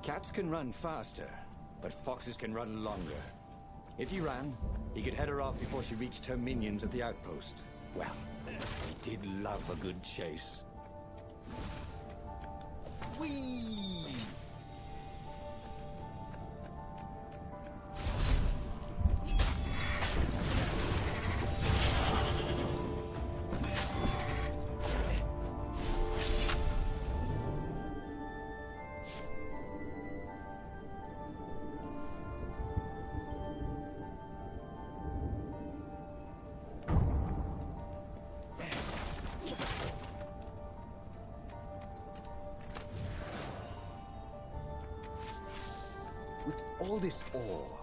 Cats can run faster, but foxes can run longer. If he ran, he could head her off before she reached her minions at the outpost. Well, he did love a good chase. Whee! All this ore,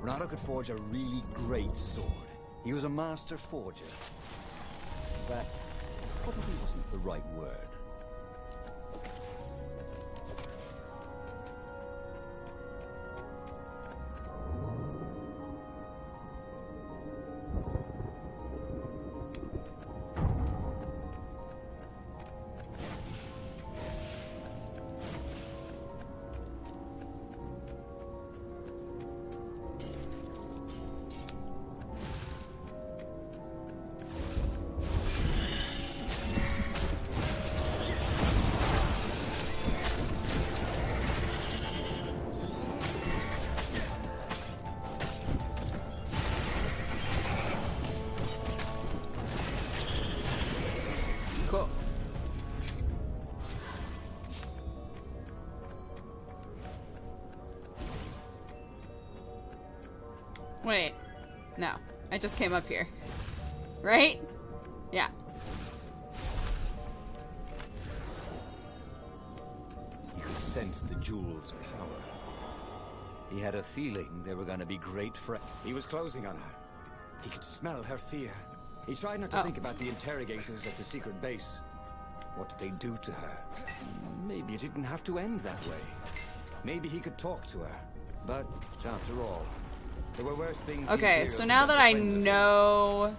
Renato could forge a really great sword. He was a master forger. That probably wasn't the right word. Cool. Wait. No. I just came up here. Right? Yeah. He could sense the jewel's power. He had a feeling they were going to be great friends. He was closing on her. He could smell her fear. He tried not to think about the interrogators at the secret base. What did they do to her? Maybe it didn't have to end that way. Maybe he could talk to her. But, after all, there were worse things. Okay, so now that I know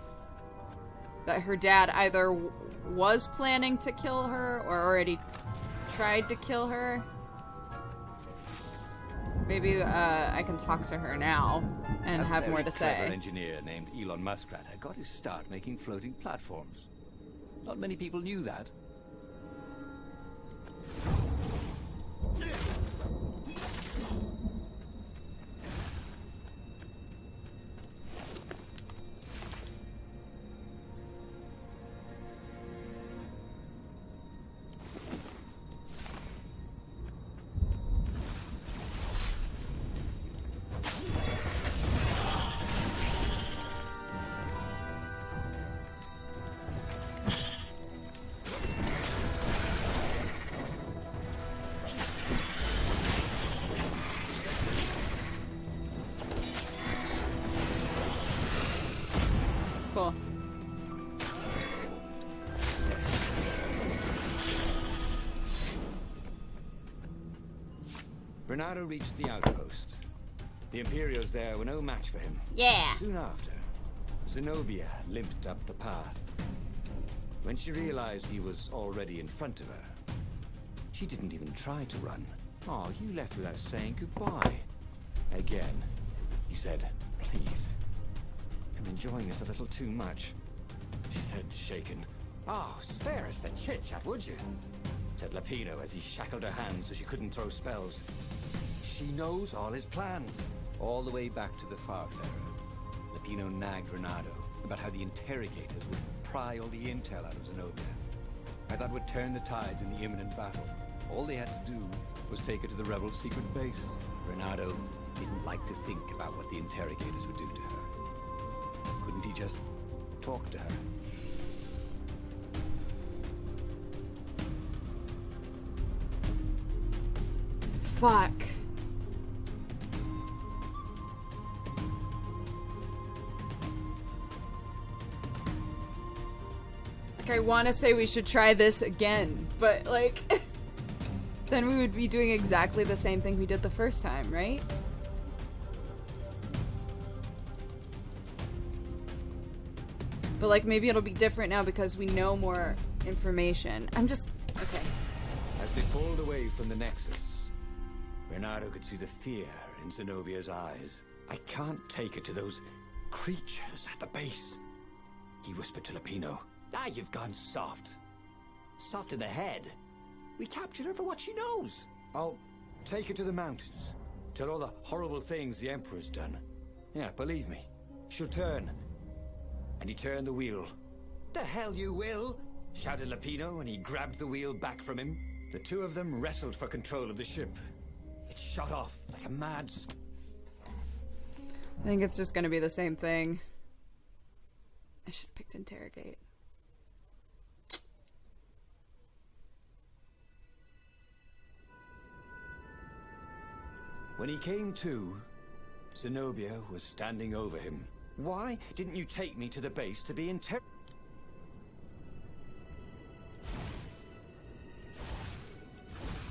that her dad either was planning to kill her or already tried to kill her, maybe I can talk to her now and have more to say. An engineer named Elon Muskrat had got his start making floating platforms. Not many people knew that. Cool. Renato reached the outpost. The Imperials there were no match for him. Yeah. Soon after, Zenobia limped up the path. When she realized he was already in front of her, she didn't even try to run. Oh, you left without saying goodbye. Again, he said, please. I'm enjoying this a little too much. She said, shaken. Oh, spare us the chit-chat, would you? Said Lapino as he shackled her hands so she couldn't throw spells. She knows all his plans. All the way back to the Farfarer, Lapino nagged Renato about how the interrogators would pry all the intel out of Zenobia. How that would turn the tides in the imminent battle. All they had to do was take her to the rebel secret base. Renato didn't like to think about what the interrogators would do to her. Couldn't he just talk to her? Fuck. Like, I want to say we should try this again, but, like, then we would be doing exactly the same thing we did the first time, right? But, like, maybe it'll be different now because we know more information. I'm just... Okay. As they pulled away from the Nexus, Renato could see the fear in Zenobia's eyes. I can't take her to those creatures at the base, he whispered to Lupino. Ah, you've gone soft. Soft in the head. We captured her for what she knows. I'll take her to the mountains. Tell all the horrible things the Emperor's done. Yeah, believe me. She'll turn. And he turned the wheel. The hell you will! Shouted Lupino, and he grabbed the wheel back from him. The two of them wrestled for control of the ship. It shot off like a mad... I think it's just gonna be the same thing. I should have picked interrogate. When he came to, Zenobia was standing over him. Why didn't you take me to the base to be interrogated?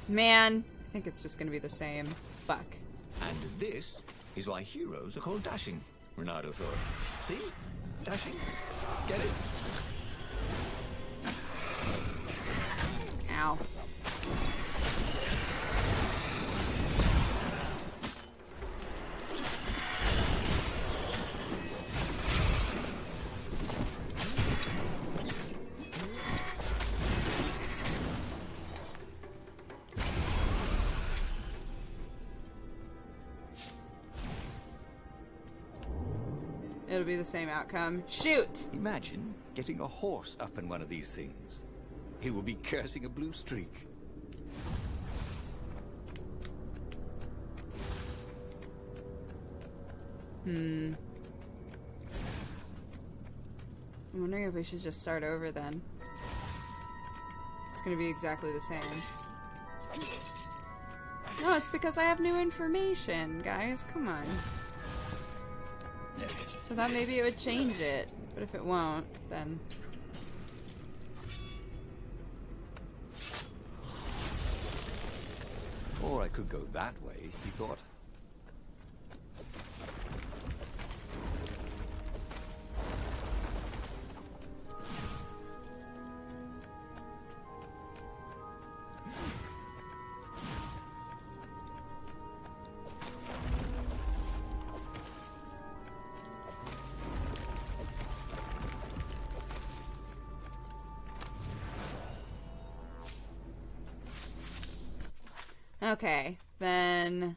Man, I think it's just gonna be the same. Fuck. And this is why heroes are called dashing, Renato thought. See? Dashing? Get it? Ow. It'll be the same outcome. Shoot! Imagine getting a horse up in one of these things. He will be cursing a blue streak. I'm wondering if we should just start over then. It's gonna be exactly the same. No, it's because I have new information, guys. Come on. So that maybe it would change it, but if it won't, then... Or I could go that way, he thought. Okay, then...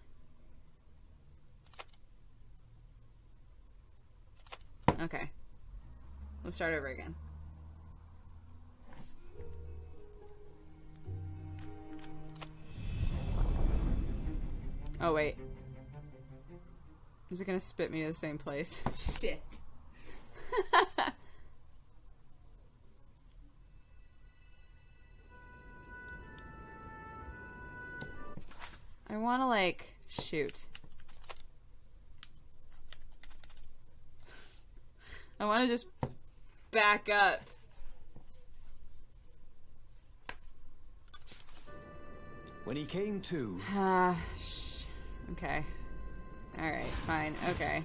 Okay. Let's start over again. Oh, wait. Is it gonna spit me to the same place? Shit. I wanna, like, shoot. I wanna just back up. When he came to... Okay. Alright, fine. Okay.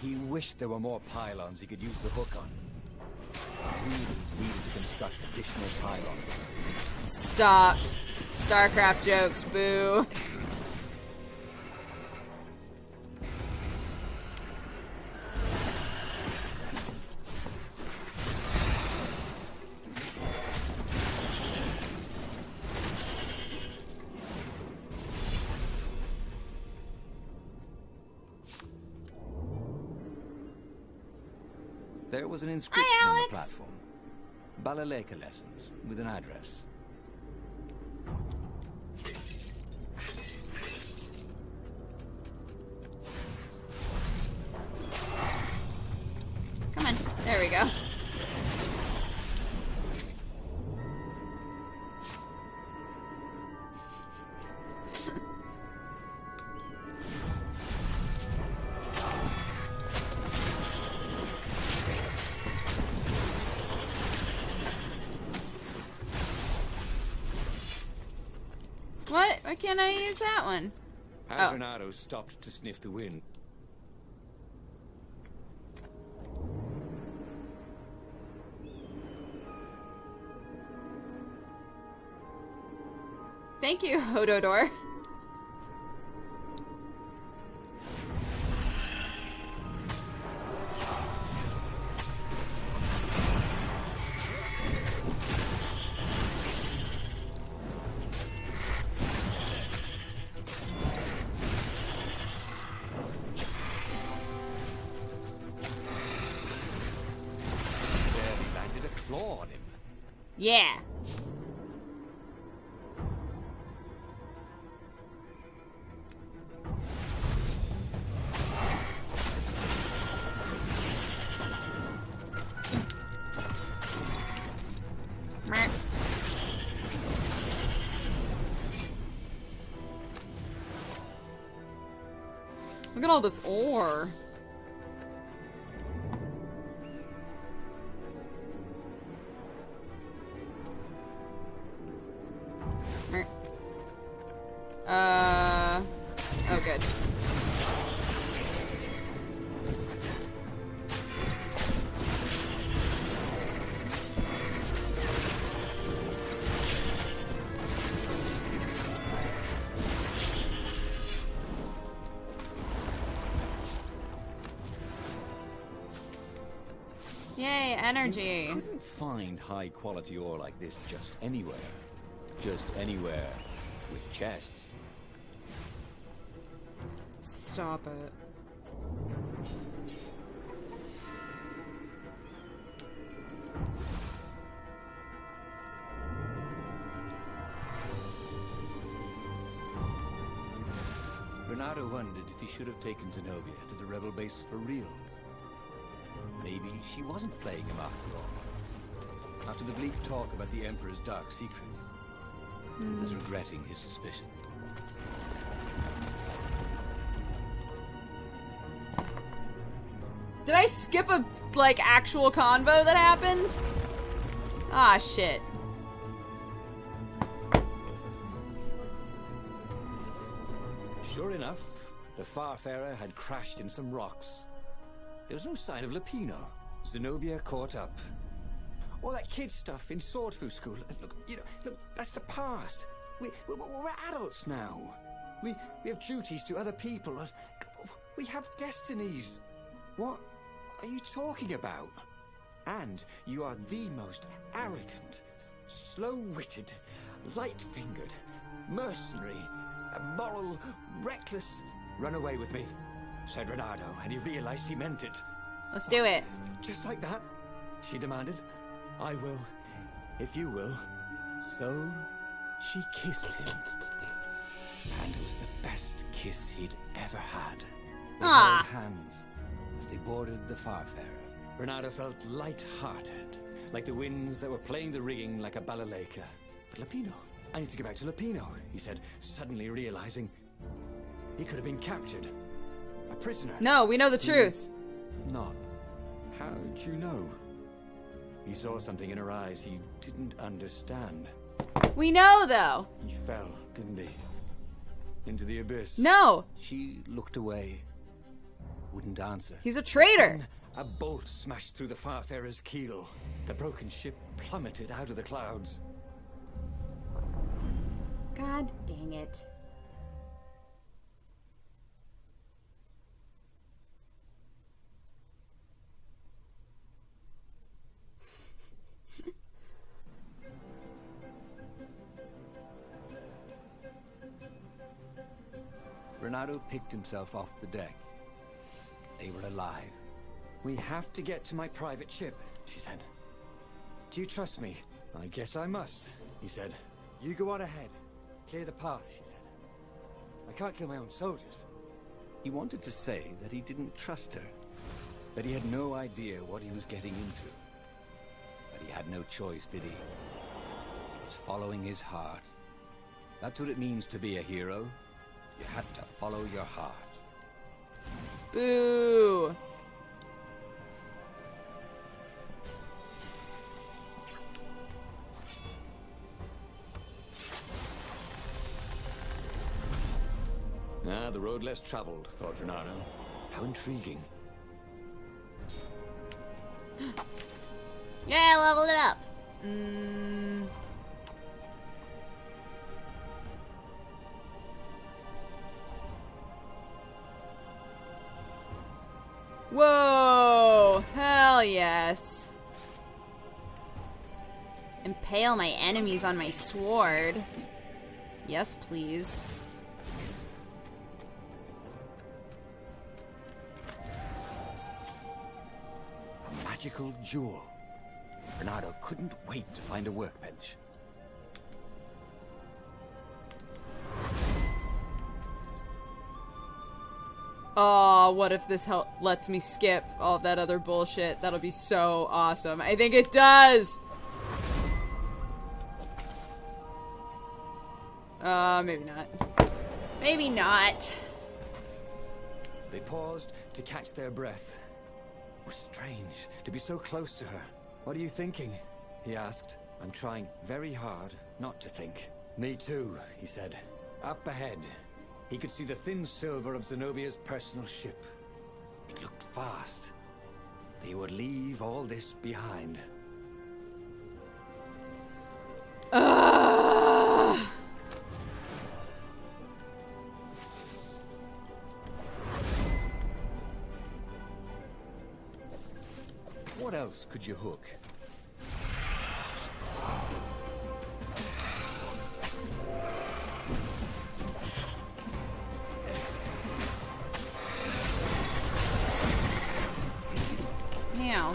He wished there were more pylons he could use the hook on. We needed to construct additional pylons. Stop. StarCraft jokes, boo. There was an inscription on the platform. Balaleka lessons, with an address. Come on. There we go. What? Why can't I use that one? As Renato stopped to sniff the wind. Thank you, Hododor. Barely landed a claw on him. Yeah. Look at all this ore. Oh, good. Yay, energy. You couldn't find high-quality ore like this just anywhere. Just anywhere. With chests. Stop it. Renato wondered if he should have taken Zenobia to the rebel base for real. Maybe she wasn't playing him after all. After the bleak talk about the Emperor's dark secrets. He was regretting his suspicion. Did I skip a, like, actual convo that happened? Ah, shit. Sure enough, the Farfarer had crashed in some rocks. There was no sign of Lupino. Zenobia caught up. All that kid stuff in Swordfu School. Look, look, that's the past. We're adults now. We have duties to other people. We have destinies. What are you talking about? And you are the most arrogant, slow-witted, light-fingered, mercenary, immoral, reckless. Run away with me, said Renato, and he realized he meant it. Let's do it. Just like that, she demanded. I will, if you will. So, she kissed him. And it was the best kiss he'd ever had. They held hands as they boarded the Farfarer. Renato felt light-hearted, like the winds that were playing the rigging like a balalaika. But Lupino, I need to get back to Lupino, he said, suddenly realizing he could have been captured. A prisoner. No, we know the truth. Not. How'd you know? He saw something in her eyes he didn't understand. We know, though. He fell, didn't he? Into the abyss. No. She looked away. Wouldn't answer. He's a traitor. Then a bolt smashed through the Farfarer's keel. The broken ship plummeted out of the clouds. God dang it. Renato picked himself off the deck. They were alive. We have to get to my private ship, she said. Do you trust me? I guess I must, he said. You go on ahead. Clear the path, she said. I can't kill my own soldiers. He wanted to say that he didn't trust her, that he had no idea what he was getting into. But he had no choice, did he? He was following his heart. That's what it means to be a hero. You had to follow your heart. Boo. Ah, the road less traveled, thought Renato. How intriguing. Yeah, level it up. Whoa! Hell yes. Impale my enemies on my sword. Yes, please. A magical jewel. Bernardo couldn't wait to find a workbench. Oh, what if this lets me skip all of that other bullshit? That'll be so awesome. I think it does! Maybe not. Maybe not. They paused to catch their breath. It was strange to be so close to her. What are you thinking? He asked. I'm trying very hard not to think. Me too, he said. Up ahead, he could see the thin silver of Zenobia's personal ship. It looked fast. They would leave all this behind. What else could you hook? Meow.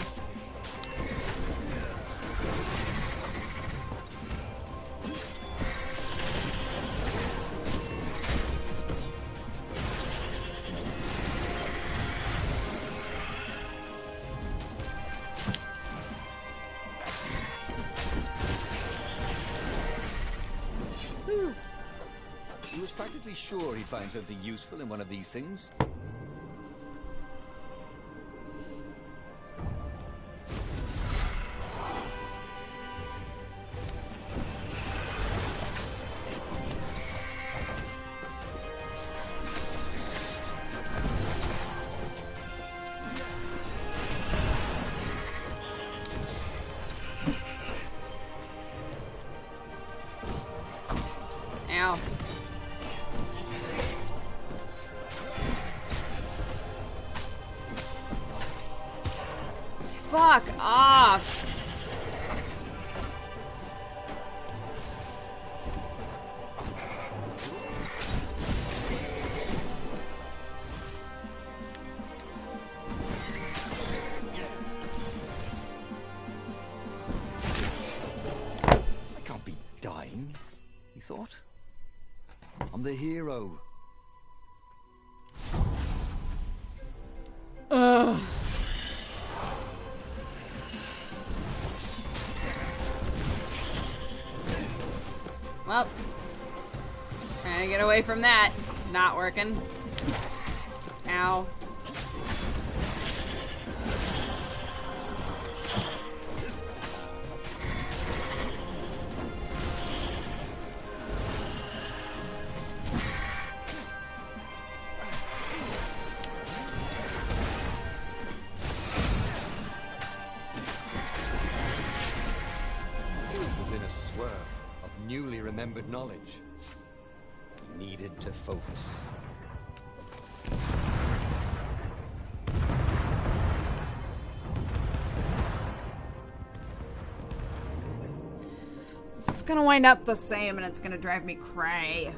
He was practically sure he'd find something useful in one of these things. Ow. Fuck off. I can't be dying, he thought. I'm the hero. Ugh. Well, trying to get away from that. Not working. Ow. He was in a swerve of newly remembered knowledge. He needed to focus. It's gonna wind up the same and it's gonna drive me cray.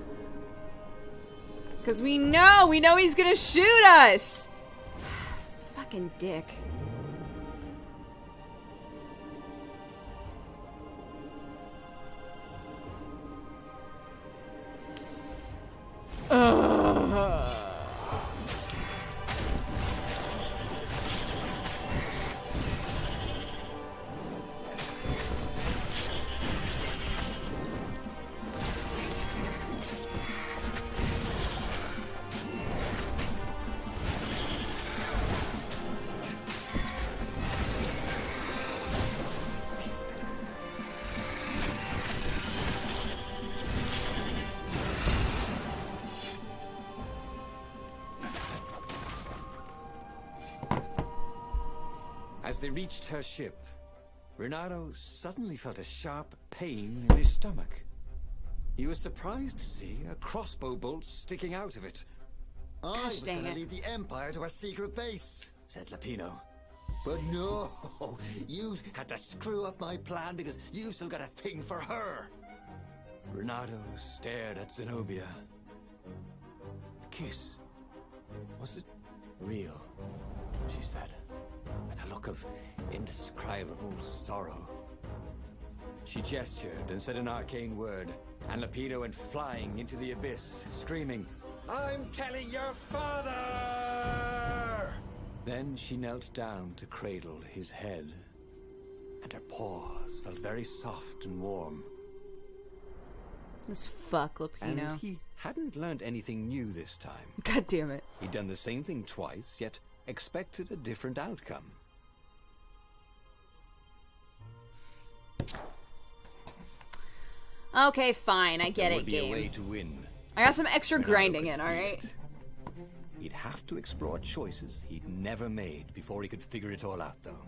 Cause we know he's gonna shoot us! Fucking dick. As they reached her ship, Renato suddenly felt a sharp pain in his stomach. He was surprised to see a crossbow bolt sticking out of it. I was dang going to it. lead the Empire to a secret base. said Lapino. But no, you had to screw up my plan because you've still got a thing for her. Renato stared at Zenobia. The kiss, was it real? She said, with a look of indescribable sorrow. She gestured and said an arcane word, and Lapino went flying into the abyss, screaming, "I'm telling your father!" Then she knelt down to cradle his head, and her paws felt very soft and warm. This fuck Lapino. And he hadn't learned anything new this time. God damn it. He'd done the same thing twice, yet expected a different outcome. Okay, fine. I get There it, would be a way game. to win. I got some extra Renato grinding could in, feel alright? it. He'd have to explore choices he'd never made before he could figure it all out, though.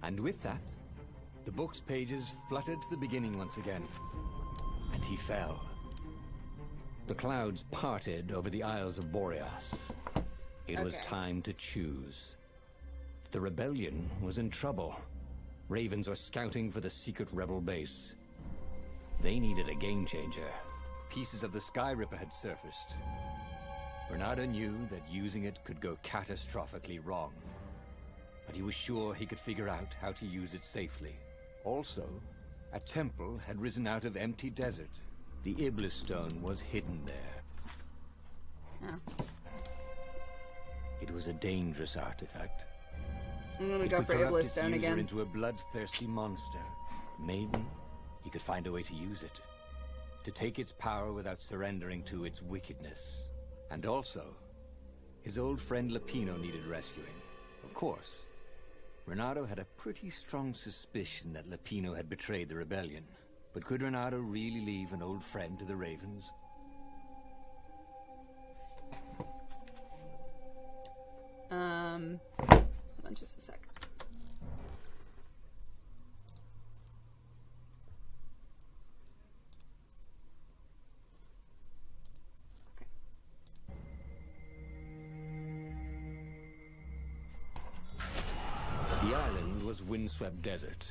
And with that, the book's pages fluttered to the beginning once again. And he fell. The clouds parted over the Isles of Boreas. It was Okay. time to choose. The rebellion was in trouble. Ravens were scouting for the secret rebel base. They needed a game changer. Pieces of the Sky Ripper had surfaced. Renato knew that using it could go catastrophically wrong. But he was sure he could figure out how to use it safely. Also, a temple had risen out of empty desert. The Iblis stone was hidden there. Oh. It was a dangerous artifact. I'm gonna It go could for corrupt Iblis its Stone user again. into a bloodthirsty monster. Maybe he could find a way to use it. To take its power without surrendering to its wickedness. And also, his old friend Lapino needed rescuing. Of course, Renato had a pretty strong suspicion that Lapino had betrayed the rebellion. But could Renato really leave an old friend to the Ravens? Hold on just a sec. The island was windswept desert.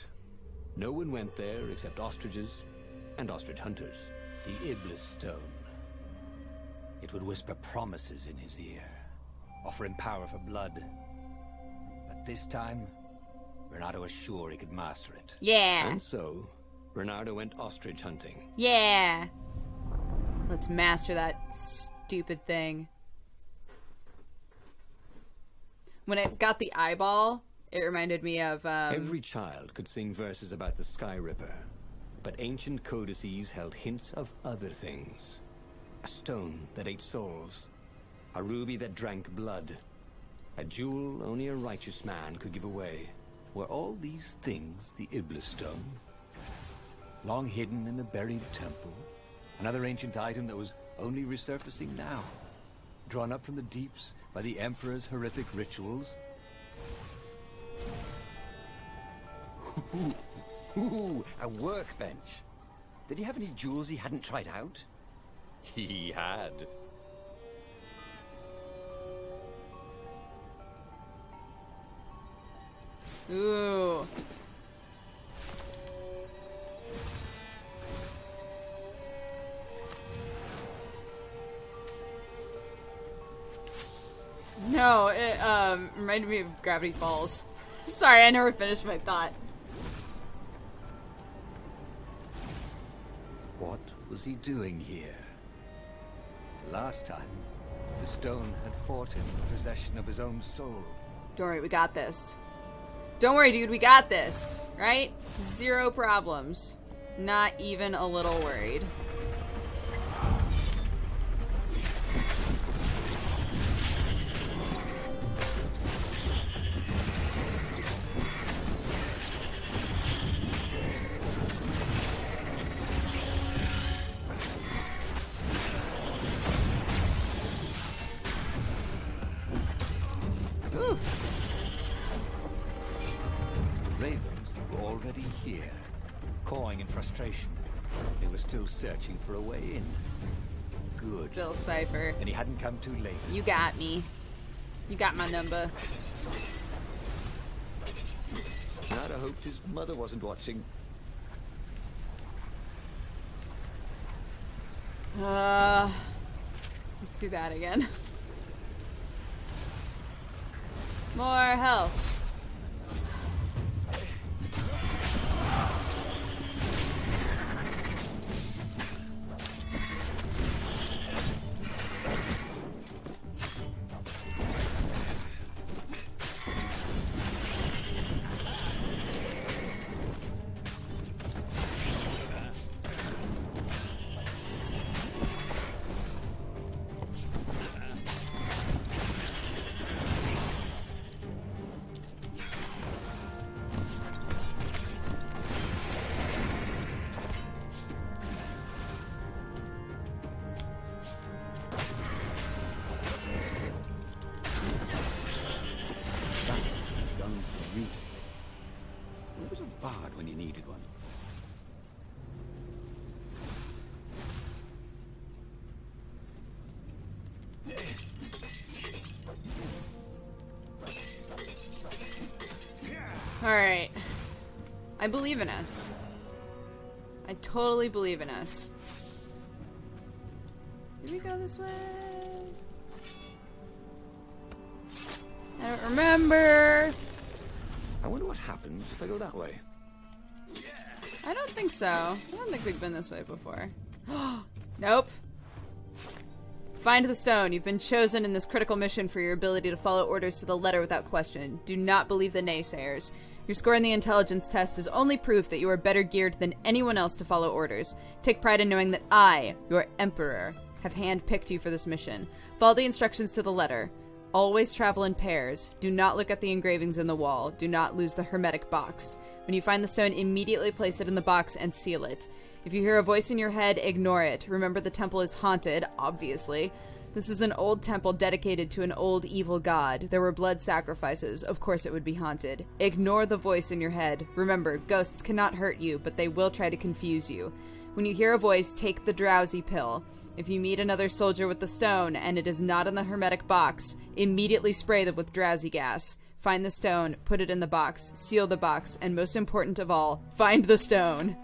No one went there except ostriches and ostrich hunters. The Iblis stone. It would whisper promises in his ear, offer him power for blood. But this time, Renato was sure he could master it. Yeah. And so, Renato went ostrich hunting. Yeah. Let's master that stupid thing. When it got the eyeball, it reminded me of, Every child could sing verses about the Sky Ripper, but ancient codices held hints of other things. A stone that ate souls, a ruby that drank blood, a jewel only a righteous man could give away. Were all these things the Iblis stone? Long hidden in a buried temple, another ancient item that was only resurfacing now, drawn up from the deeps by the Emperor's horrific rituals? Ooh, a workbench. Did he have any jewels he hadn't tried out? He had. ooh. No, it reminded me of Gravity Falls. Sorry, I never finished my thought. What was he doing here? Last time, the stone had fought him for possession of his own soul. Don't worry, we got this. Don't worry, dude, we got this. Right? Zero problems. Not even a little worried. Ravens were already here, cawing in frustration. They were still searching for a way in. Good. Bill Cipher. And he hadn't come too late. You got me. You got my number. I'd have hoped his mother wasn't watching. Let's do that again. More health. Where was a bard when you needed one? Alright. I believe in us. I totally believe in us. Did we go this way? I don't remember. I wonder what happens if I go that way. I don't think so. I don't think we've been this way before. Nope. Find the stone. You've been chosen in this critical mission for your ability to follow orders to the letter without question. Do not believe the naysayers. Your score in the intelligence test is only proof that you are better geared than anyone else to follow orders. Take pride in knowing that I, your emperor, have handpicked you for this mission. Follow the instructions to the letter. Always travel in pairs. Do not look at the engravings in the wall. Do not lose the hermetic box. When you find the stone, immediately place it in the box and seal it. If you hear a voice in your head, ignore it. Remember, the temple is haunted, obviously. This is an old temple dedicated to an old evil god. There were blood sacrifices. Of course it would be haunted. Ignore the voice in your head. Remember, ghosts cannot hurt you, but they will try to confuse you. When you hear a voice, take the drowsy pill. If you meet another soldier with the stone, and it is not in the hermetic box, immediately spray them with drowsy gas. Find the stone, put it in the box, seal the box, and most important of all, find the stone.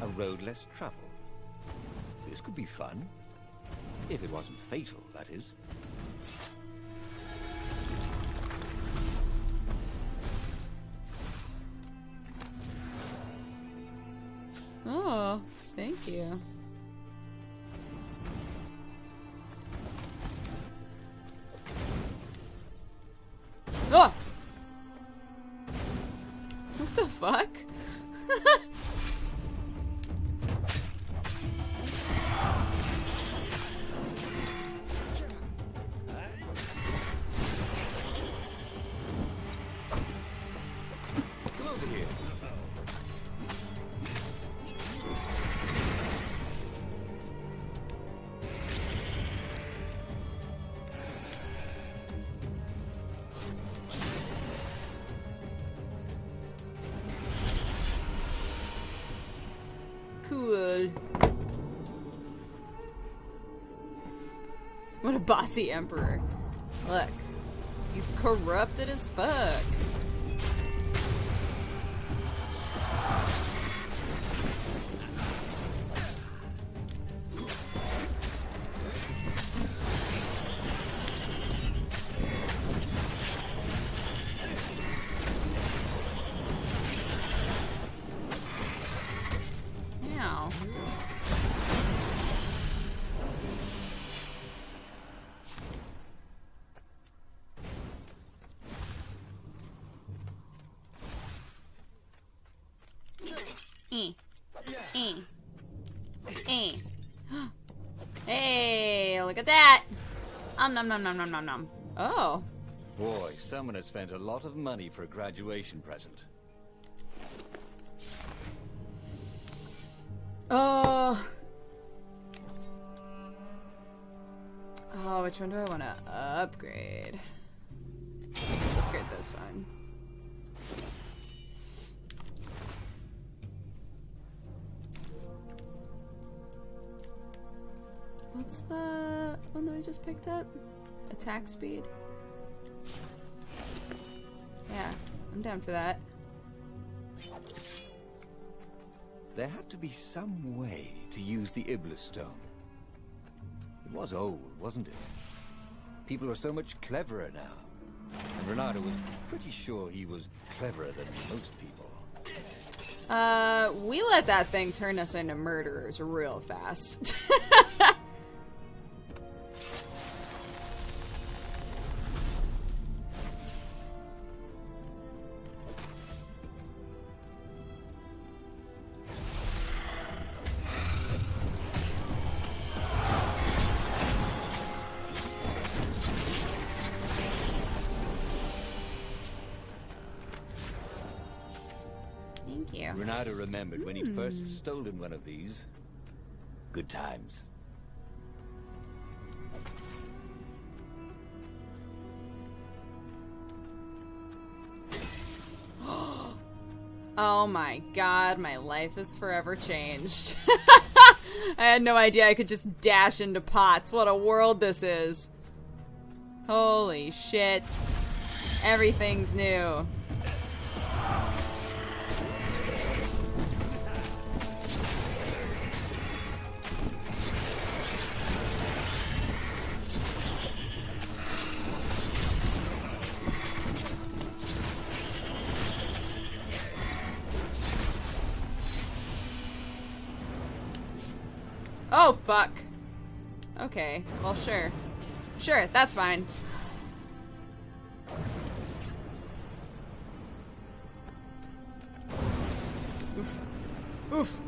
A road less traveled. This could be fun. If it wasn't fatal, that is. Oh, thank you. Oh! What the fuck? Come over here. Cool. What a bossy emperor. Look. He's corrupted as fuck. Ow. Hey, look at that! Nom nom nom nom nom nom nom. Oh. Boy, someone has spent a lot of money for a graduation present. Oh. Oh, which one do I want to upgrade? Upgrade this one. What's the one that we just picked up? Attack speed? Yeah, I'm down for that. There had to be some way to use the Iblis stone. It was old, wasn't it? People are so much cleverer now. And Renato was pretty sure he was cleverer than most people. We let that thing turn us into murderers real fast. Renato remembered when he'd first stolen one of these. Good times. Oh my god, my life is forever changed. I had no idea I could just dash into pots. What a world this is. Holy shit. Everything's new. Oh, fuck. Okay, well, sure. Sure, that's fine. Oof. Oof.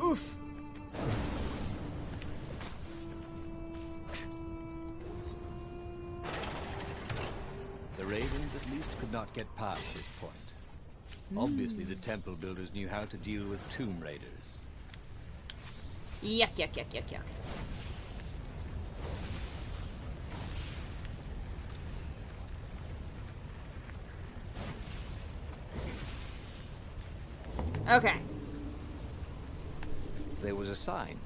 Oof. The Ravens at least could not get past this point. Obviously, the temple builders knew how to deal with tomb raiders. Yuck, yuck, yuck, yuck, yuck. Okay. There was a sign.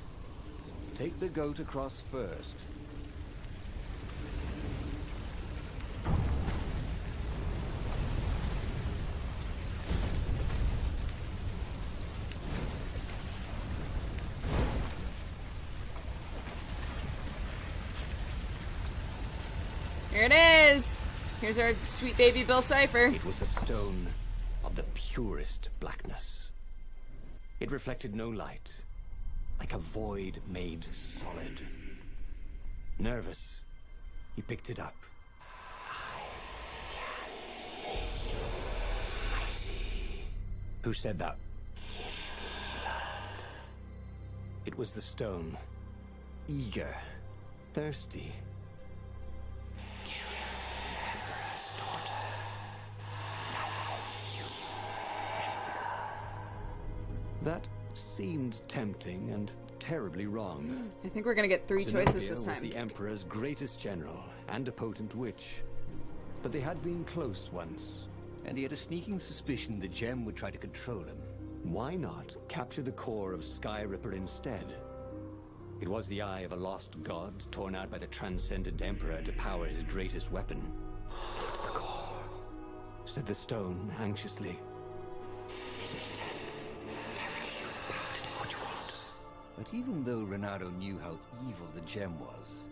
Take the goat across first. Here it is. Here's our sweet baby Bill Cipher. It was a stone of the purest blackness. It reflected no light, like a void made solid. Nervous, he picked it up. Who said that? It was the stone. Eager, thirsty. That seemed tempting and terribly wrong. I think we're gonna get three choices Zenobia this time. was the Emperor's greatest general and a potent witch. But they had been close once, and he had a sneaking suspicion the gem would try to control him. Why not capture the core of Sky Ripper instead? It was the eye of a lost god torn out by the transcendent Emperor to power his greatest weapon. It's the core, said the stone anxiously. But even though Renato knew how evil the gem was,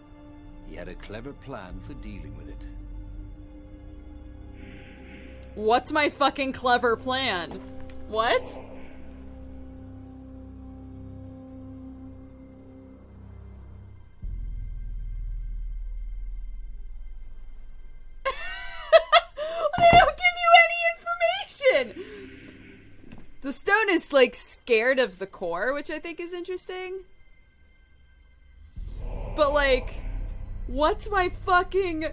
he had a clever plan for dealing with it. What's my fucking clever plan? What? They don't give you any information! The stone is, like, scared of the core, which I think is interesting. But, like, what's my fucking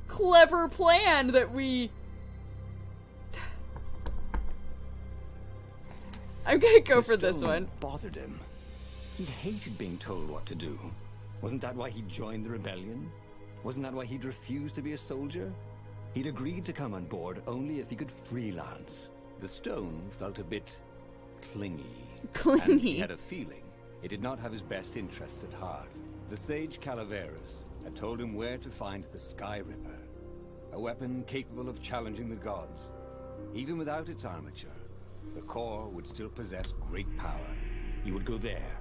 clever plan that we... I'm gonna go for this one. Bothered him. He hated being told what to do. Wasn't that why he joined the rebellion? Wasn't that why he'd refused to be a soldier? He'd agreed to come on board only if he could freelance. The stone felt a bit clingy. And he had a feeling it did not have his best interests at heart. The sage Calaveras had told him where to find the Sky Ripper, a weapon capable of challenging the gods. Even without its armature, the core would still possess great power. He would go there.